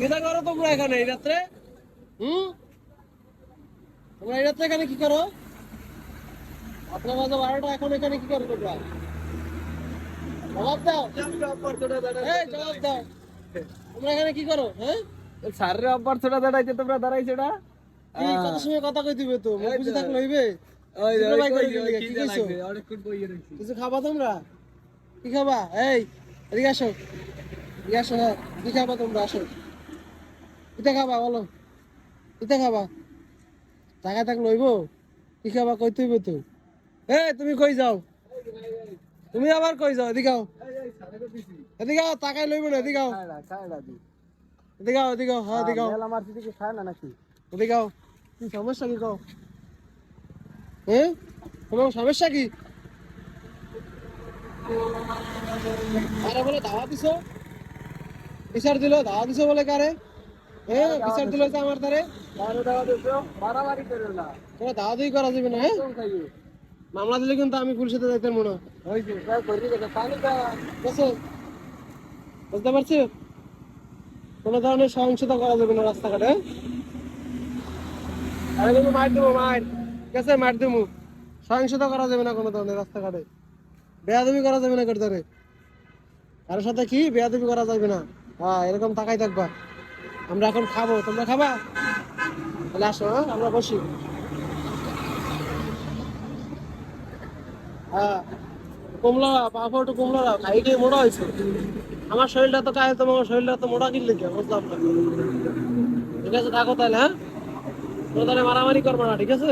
এটা করো তোমরা এখানে এই রাত্রে? তোমরা এই রাত্রে এখানে কি করো? আপনার বাজে 12টা, এখন এখানে কি করো তোমরা? জবাব দাও। এই জবাব দাও, তোমরা এখানে কি করো? হ্যাঁ, স্যারের আব্বার ছোটা দাঁড়াইছে, তোমরা দাঁড়াইছে না? এই কত সময় কথা কই দিবে তো? মুখ বুঝে থাকলে হইবে? কিছু খাবা তোমরা? কি খাবা? এই এদিকে আসো, এদিকে আসো। হ্যাঁ, কি খাবা তোমরা? আসো, কিটা খাবা বলো? কিটা খাবা? টাকা থাকলে হইব? কি খাবা কই তুইব তো? তুমি কই যাও? তুমি আবার কই যাও? এদিকে আও, এদিকে আও, টাকাই লইব না। এদিকে আও, এদিকে আও, এদিকে আও। হ্যাঁ, এদিকে আও, আমার দিকে খায় না নাকি? এদিকে আও। কি সমস্যা কি কও? তোমার সমস্যা কি? আরে বলে দাওয়া দিছো, বিচার দিল, দাওয়া দিছো বলে কারে? বিচার দিল যে আমার তারে মারামারি করে না, তোরা দাওয়া দিই করা যাবে না। মামলা দিলে কিন্তু আমি পুলিশেতে যাইতাম মনে হয়। বুঝছো? বুঝতে পারছি। কোনো ধরনের সহিংসতা করা যাবে না রাস্তাঘাটে। আরে তুমি মার দেবো, মার, ঠিক আছে, মার দেবো। সহিংসতা করা যাবে না কোনো ধরনের রাস্তাঘাটে। বেয়াদবি করা যাবে না করতে। কারোর সাথে কি বেয়াদবি করা যাবে না। হ্যাঁ, এরকম তাকাই থাকবা। আমরা এখন খাবো, তোমরা খাবা? তাহলে আসো, আমরা বসি। হ্যাঁ, কমলা পাপড় তো কমলা খাই খেয়ে মোটা হয়েছে। আমার শরীরটা তো কায়ে, তোমার শরীরটা তো মোটা কিনলে কি বুঝলাম না। ঠিক আছে, থাকো তাহলে। হ্যাঁ, তোমরা তাহলে মারামারি করবো না, ঠিক আছে?